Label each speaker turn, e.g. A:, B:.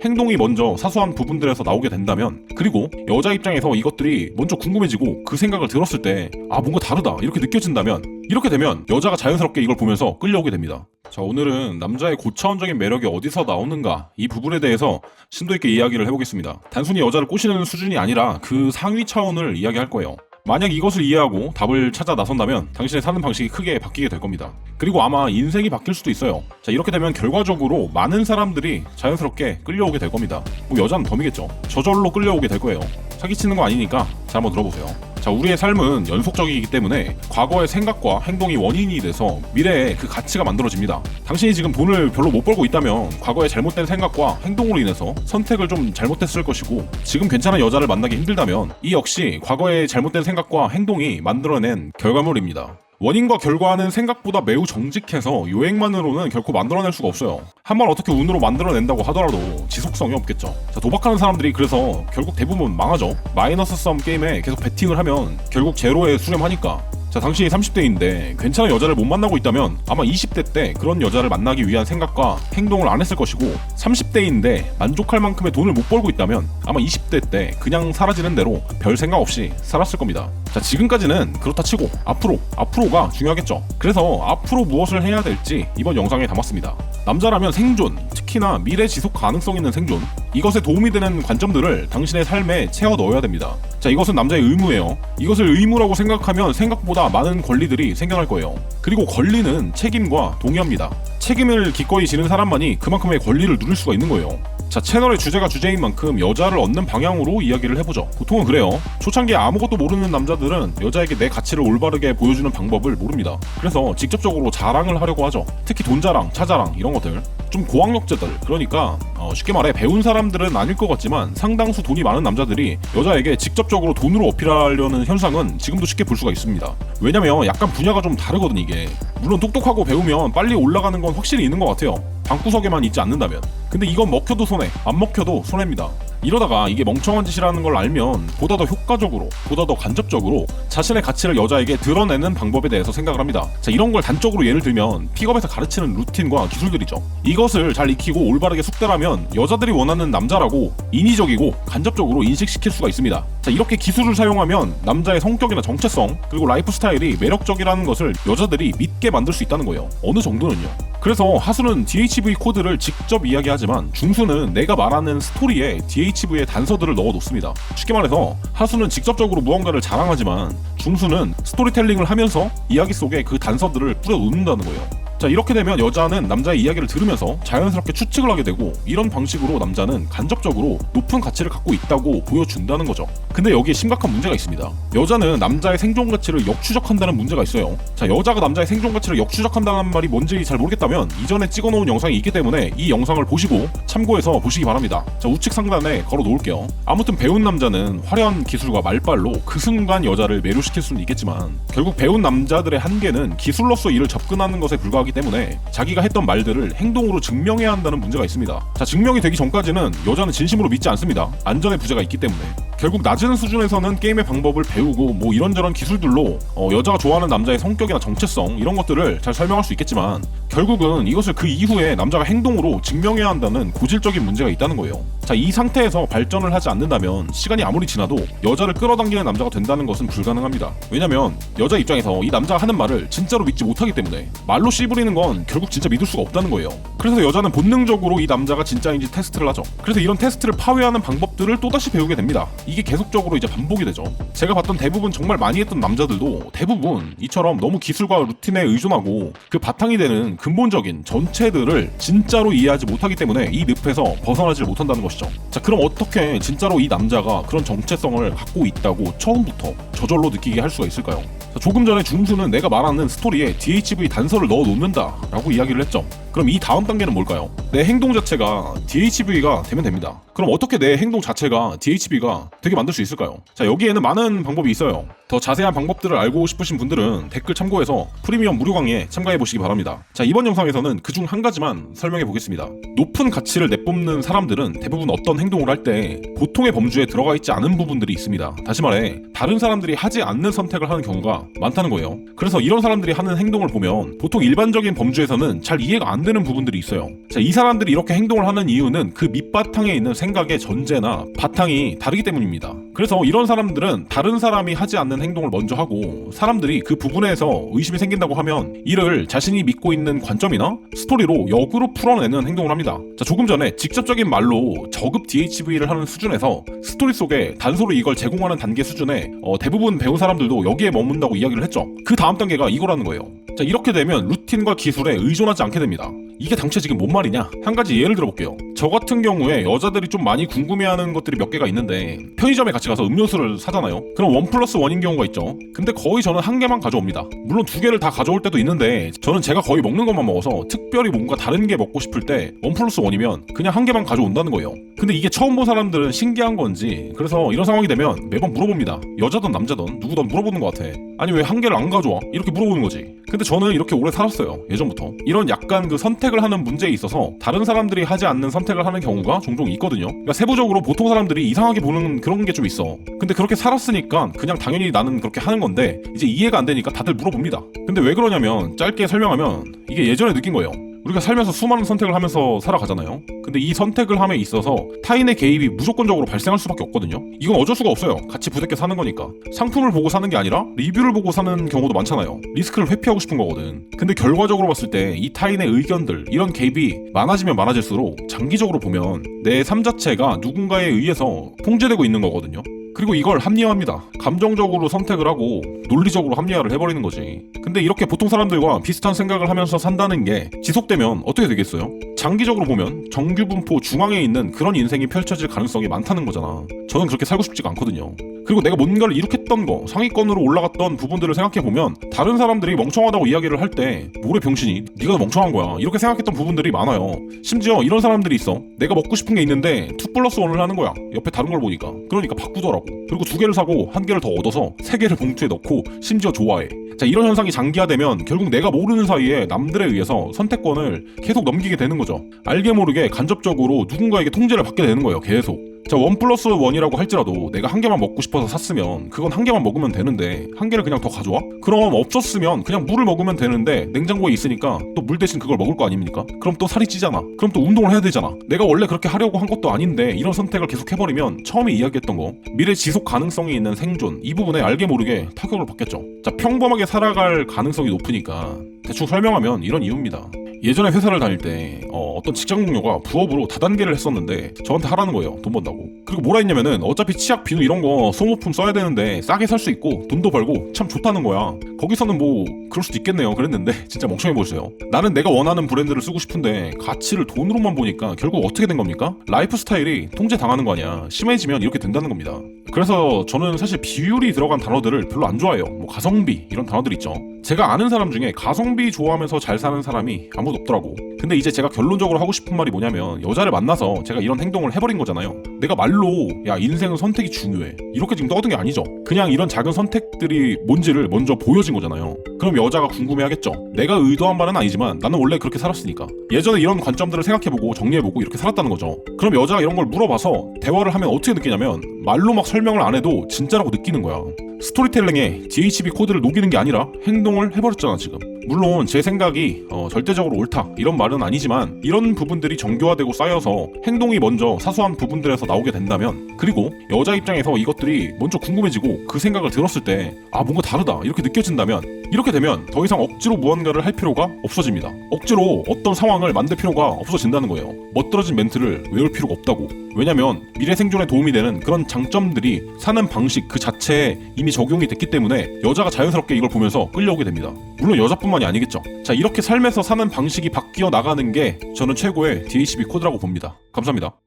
A: 행동이 먼저 사소한 부분들에서 나오게 된다면, 그리고 여자 입장에서 이것들이 먼저 궁금해지고 그 생각을 들었을 때 뭔가 다르다 이렇게 느껴진다면, 이렇게 되면 여자가 자연스럽게 이걸 보면서 끌려오게 됩니다. 자, 오늘은 남자의 고차원적인 매력이 어디서 나오는가, 이 부분에 대해서 심도 있게 이야기를 해보겠습니다. 단순히 여자를 꼬시는 수준이 아니라 그 상위 차원을 이야기할 거예요. 만약 이것을 이해하고 답을 찾아 나선다면 당신의 사는 방식이 크게 바뀌게 될 겁니다. 그리고 아마 인생이 바뀔 수도 있어요. 자, 이렇게 되면 결과적으로 많은 사람들이 자연스럽게 끌려오게 될 겁니다. 여자는 덤이겠죠. 저절로 끌려오게 될 거예요. 사기치는 거 아니니까 잘 한번 들어보세요. 자, 우리의 삶은 연속적이기 때문에 과거의 생각과 행동이 원인이 돼서 미래에 그 가치가 만들어집니다. 당신이 지금 돈을 별로 못 벌고 있다면 과거의 잘못된 생각과 행동으로 인해서 선택을 좀 잘못했을 것이고, 지금 괜찮은 여자를 만나기 힘들다면 이 역시 과거의 잘못된 생각과 행동이 만들어낸 결과물입니다. 원인과 결과는 생각보다 매우 정직해서 요행만으로는 결코 만들어낼 수가 없어요. 한번 어떻게 운으로 만들어낸다고 하더라도 지속성이 없겠죠. 자, 도박하는 사람들이 그래서 결국 대부분 망하죠. 마이너스 썸 게임에 계속 베팅을 하면 결국 제로에 수렴하니까. 자, 당신이 30대인데 괜찮은 여자를 못 만나고 있다면 아마 20대 때 그런 여자를 만나기 위한 생각과 행동을 안 했을 것이고, 30대인데 만족할 만큼의 돈을 못 벌고 있다면 아마 20대 때 그냥 사라지는 대로 별 생각 없이 살았을 겁니다. 자, 지금까지는 그렇다 치고 앞으로가 중요하겠죠. 그래서 앞으로 무엇을 해야 될지 이번 영상에 담았습니다. 남자라면 생존, 특히나 미래 지속 가능성 있는 생존, 이것에 도움이 되는 관점들을 당신의 삶에 채워 넣어야 됩니다. 자, 이것은 남자의 의무예요. 이것을 의무라고 생각하면 생각보다 많은 권리들이 생겨날 거예요. 그리고 권리는 책임과 동의합니다. 책임을 기꺼이 지는 사람만이 그만큼의 권리를 누릴 수가 있는 거예요. 자, 채널의 주제가 주제인 만큼 여자를 얻는 방향으로 이야기를 해보죠. 보통은 그래요. 초창기에 아무것도 모르는 남자들은 여자에게 내 가치를 올바르게 보여주는 방법을 모릅니다. 그래서 직접적으로 자랑을 하려고 하죠. 특히 돈 자랑, 차 자랑 이런 것들. 좀 고학력자들, 그러니까 쉽게 말해 배운 사람들은 아닐 것 같지만 상당수 돈이 많은 남자들이 여자에게 직접적으로 돈으로 어필하려는 현상은 지금도 쉽게 볼 수가 있습니다. 왜냐면 약간 분야가 좀 다르거든 이게. 물론 똑똑하고 배우면 빨리 올라가는 건 확실히 있는 것 같아요. 방구석에만 있지 않는다면. 근데 이건 먹혀도 손해, 안 먹혀도 손해입니다. 이러다가 이게 멍청한 짓이라는 걸 알면 보다 더 효과적으로, 보다 더 간접적으로 자신의 가치를 여자에게 드러내는 방법에 대해서 생각을 합니다. 자, 이런 걸 단적으로 예를 들면 픽업에서 가르치는 루틴과 기술들이죠. 이것을 잘 익히고 올바르게 숙달하면 여자들이 원하는 남자라고 인위적이고 간접적으로 인식시킬 수가 있습니다. 자, 이렇게 기술을 사용하면 남자의 성격이나 정체성, 그리고 라이프 스타일이 매력적이라는 것을 여자들이 믿게 만들 수 있다는 거예요. 어느 정도는요. 그래서 하수는 DHV 코드를 직접 이야기하지만 중수는 내가 말하는 스토리에 DHV의 단서들을 넣어 놓습니다. 쉽게 말해서 하수는 직접적으로 무언가를 자랑하지만 중수는 스토리텔링을 하면서 이야기 속에 그 단서들을 뿌려 놓는다는 거예요. 자, 이렇게 되면 여자는 남자의 이야기를 들으면서 자연스럽게 추측을 하게 되고, 이런 방식으로 남자는 간접적으로 높은 가치를 갖고 있다고 보여준다는 거죠. 근데 여기에 심각한 문제가 있습니다. 여자는 남자의 생존 가치를 역추적한다는 문제가 있어요. 자, 여자가 남자의 생존 가치를 역추적한다는 말이 뭔지 잘 모르겠다면 이전에 찍어놓은 영상이 있기 때문에 이 영상을 보시고 참고해서 보시기 바랍니다. 자, 우측 상단에 걸어 놓을게요. 아무튼 배운 남자는 화려한 기술과 말빨로 그 순간 여자를 매료시킬 수는 있겠지만, 결국 배운 남자들의 한계는 기술로서 이를 접근하는 것에 불과하기 때문에 자기가 했던 말들을 행동으로 증명해야 한다는 문제가 있습니다. 자, 증명이 되기 전까지는 여자는 진심으로 믿지 않습니다. 안전의 부재가 있기 때문에. 결국 낮은 수준에서는 게임의 방법을 배우고 뭐 이런저런 기술들로 여자가 좋아하는 남자의 성격이나 정체성 이런 것들을 잘 설명할 수 있겠지만, 결국은 이것을 그 이후에 남자가 행동으로 증명해야 한다는 고질적인 문제가 있다는 거예요. 자, 이 상태에서 발전을 하지 않는다면 시간이 아무리 지나도 여자를 끌어당기는 남자가 된다는 것은 불가능합니다. 왜냐면 여자 입장에서 이 남자가 하는 말을 진짜로 믿지 못하기 때문에 말로 씨부리는 건 결국 진짜 믿을 수가 없다는 거예요. 그래서 여자는 본능적으로 이 남자가 진짜인지 테스트를 하죠. 그래서 이런 테스트를 파괴하는 방법들을 또다시 배우게 됩니다. 이게 계속적으로 이제 반복이 되죠. 제가 봤던 대부분 정말 많이 했던 남자들도 대부분 이처럼 너무 기술과 루틴에 의존하고 그 바탕이 되는 근본적인 전체들을 진짜로 이해하지 못하기 때문에 이 늪에서 벗어나지를 못한다는 것이죠. 자, 그럼 어떻게 진짜로 이 남자가 그런 정체성을 갖고 있다고 처음부터 저절로 느끼게 할 수가 있을까요? 자, 조금 전에 중수는 내가 말하는 스토리에 DHV 단서를 넣어 놓는다 라고 이야기를 했죠. 그럼 이 다음 단계는 뭘까요? 내 행동 자체가 DHV가 되면 됩니다. 그럼 어떻게 내 행동 자체가 DHV가 되게 만들 수 있을까요? 자, 여기에는 많은 방법이 있어요. 더 자세한 방법들을 알고 싶으신 분들은 댓글 참고해서 프리미엄 무료 강의에 참가해 보시기 바랍니다. 자, 이번 영상에서는 그중 한 가지만 설명해 보겠습니다. 높은 가치를 내뿜는 사람들은 대부분 어떤 행동을 할 때 보통의 범주에 들어가 있지 않은 부분들이 있습니다. 다시 말해 다른 사람들이 하지 않는 선택을 하는 경우가 많다는 거예요. 그래서 이런 사람들이 하는 행동을 보면 보통 일반적인 범주에서는 잘 이해가 안 되는 부분들이 있어요. 자, 이 사람들이 이렇게 행동을 하는 이유는 그 밑바탕에 있는 생각의 전제나 바탕이 다르기 때문입니다. 그래서 이런 사람들은 다른 사람이 하지 않는 행동을 먼저 하고, 사람들이 그 부분에서 의심이 생긴다고 하면 이를 자신이 믿고 있는 관점이나 스토리로 역으로 풀어내는 행동을 합니다. 자, 조금 전에 직접적인 말로 저급 DHV를 하는 수준에서 스토리 속에 단서로 이걸 제공하는 단계 수준에 대부분 배운 사람들도 여기에 머문다고 이야기를 했죠. 그 다음 단계가 이거라는 거예요. 자, 이렇게 되면 루틴과 기술에 의존하지 않게 됩니다. 이게 당최 지금 뭔 말이냐? 한 가지 예를 들어볼게요. 저 같은 경우에 여자들이 좀 많이 궁금해하는 것들이 몇 개가 있는데, 편의점에 같이 가서 음료수를 사잖아요. 그럼 1+1인 경우가 있죠. 근데 거의 저는 한 개만 가져옵니다. 물론 2개를 다 가져올 때도 있는데, 저는 제가 거의 먹는 것만 먹어서 특별히 뭔가 다른 게 먹고 싶을 때 1+1이면 그냥 한 개만 가져온다는 거예요. 근데 이게 처음 본 사람들은 신기한 건지, 그래서 이런 상황이 되면 매번 물어봅니다. 여자든 남자든 누구든 물어보는 것 같아. 아니 왜 한 개를 안 가져와? 이렇게 물어보는 거지. 근데 저는 이렇게 오래 살았어요. 예전부터. 이런 약간 그 선택을 하는 문제에 있어서 다른 사람들이 하지 않는 선택을 하는 경우가 종종 있거든요. 그러니까 세부적으로 보통 사람들이 이상하게 보는 그런 게 좀 있어. 근데 그렇게 살았으니까 그냥 당연히 나는 그렇게 하는 건데, 이제 이해가 안 되니까 다들 물어봅니다. 근데 왜 그러냐면, 짧게 설명하면 이게 예전에 느낀 거예요. 우리가 살면서 수많은 선택을 하면서 살아가잖아요. 근데 이 선택을 함에 있어서 타인의 개입이 무조건적으로 발생할 수밖에 없거든요. 이건 어쩔 수가 없어요. 같이 부대껴 사는 거니까. 상품을 보고 사는 게 아니라 리뷰를 보고 사는 경우도 많잖아요. 리스크를 회피하고 싶은 거거든. 근데 결과적으로 봤을 때 이 타인의 의견들, 이런 개입이 많아지면 많아질수록 장기적으로 보면 내 삶 자체가 누군가에 의해서 통제되고 있는 거거든요. 그리고 이걸 합리화합니다. 감정적으로 선택을 하고 논리적으로 합리화를 해버리는 거지. 근데 이렇게 보통 사람들과 비슷한 생각을 하면서 산다는 게 지속되면 어떻게 되겠어요? 장기적으로 보면 정규분포 중앙에 있는 그런 인생이 펼쳐질 가능성이 많다는 거잖아. 저는 그렇게 살고 싶지가 않거든요. 그리고 내가 뭔가를 이룩했던 거, 상위권으로 올라갔던 부분들을 생각해보면 다른 사람들이 멍청하다고 이야기를 할 때 뭐래 병신이, 네가 더 멍청한 거야, 이렇게 생각했던 부분들이 많아요. 심지어 이런 사람들이 있어. 내가 먹고 싶은 게 있는데 2+1을 하는 거야. 옆에 다른 걸 보니까. 그러니까 바꾸더라고. 그리고 2개를 사고 1개를 더 얻어서 3개를 봉투에 넣고 심지어 좋아해. 자, 이런 현상이 장기화되면 결국 내가 모르는 사이에 남들에 의해서 선택권을 계속 넘기게 되는 거죠. 알게 모르게 간접적으로 누군가에게 통제를 받게 되는 거예요. 계속. 자, 1+1이라고 할지라도 내가 1개만 먹고 싶어서 샀으면 그건 1개만 먹으면 되는데 1개를 그냥 더 가져와? 그럼 없었으면 그냥 물을 먹으면 되는데 냉장고에 있으니까 또 물 대신 그걸 먹을 거 아닙니까? 그럼 또 살이 찌잖아. 그럼 또 운동을 해야 되잖아. 내가 원래 그렇게 하려고 한 것도 아닌데 이런 선택을 계속 해버리면 처음에 이야기했던 거, 미래 지속 가능성이 있는 생존, 이 부분에 알게 모르게 타격을 받겠죠. 자, 평범하게 살아갈 가능성이 높으니까 대충 설명하면 이런 이유입니다. 예전에 회사를 다닐 때 어떤 직장 동료가 부업으로 다단계를 했었는데 저한테 하라는 거예요. 돈 번다고. 그리고 뭐라 했냐면은 어차피 치약, 비누 이런 거 소모품 써야 되는데 싸게 살 수 있고 돈도 벌고 참 좋다는 거야. 거기서는 뭐 그럴 수도 있겠네요. 그랬는데 진짜 멍청해 보였어요. 나는 내가 원하는 브랜드를 쓰고 싶은데 가치를 돈으로만 보니까 결국 어떻게 된 겁니까? 라이프 스타일이 통제당하는 거 아니야. 심해지면 이렇게 된다는 겁니다. 그래서 저는 사실 비율이 들어간 단어들을 별로 안 좋아해요. 뭐 가성비 이런 단어들 있죠. 제가 아는 사람 중에 가성비 좋아하면서 잘 사는 사람이 아무도 없더라고. 근데 이제 제가 결론적으로 하고 싶은 말이 뭐냐면, 여자를 만나서 제가 이런 행동을 해버린 거잖아요. 내가 말로 야 인생은 선택이 중요해 이렇게 지금 떠든 게 아니죠. 그냥 이런 작은 선택들이 뭔지를 먼저 보여진 거잖아요. 그럼 여자가 궁금해하겠죠. 내가 의도한 바는 아니지만 나는 원래 그렇게 살았으니까. 예전에 이런 관점들을 생각해보고 정리해보고 이렇게 살았다는 거죠. 그럼 여자가 이런 걸 물어봐서 대화를 하면 어떻게 느끼냐면, 말로 막 설명을 안 해도 진짜라고 느끼는 거야. 스토리텔링에 DHB 코드를 녹이는 게 아니라 행동을 해버렸잖아 지금. 물론 제 생각이 절대적으로 옳다 이런 말은 아니지만, 이런 부분들이 정교화되고 쌓여서 행동이 먼저 사소한 부분들에서 나오게 된다면, 그리고 여자 입장에서 이것들이 먼저 궁금해지고 그 생각을 들었을 때 아 뭔가 다르다 이렇게 느껴진다면, 이렇게 되면 더 이상 억지로 무언가를 할 필요가 없어집니다. 억지로 어떤 상황을 만들 필요가 없어진다는 거예요. 멋들어진 멘트를 외울 필요가 없다고. 왜냐면 미래 생존에 도움이 되는 그런 장점들이 사는 방식 그 자체에 이미 적용이 됐기 때문에 여자가 자연스럽게 이걸 보면서 끌려오게 됩니다. 물론 여자뿐만이 아니겠죠. 자, 이렇게 삶에서 사는 방식이 바뀌어 나가는 게 저는 최고의 DHB 코드라고 봅니다. 감사합니다.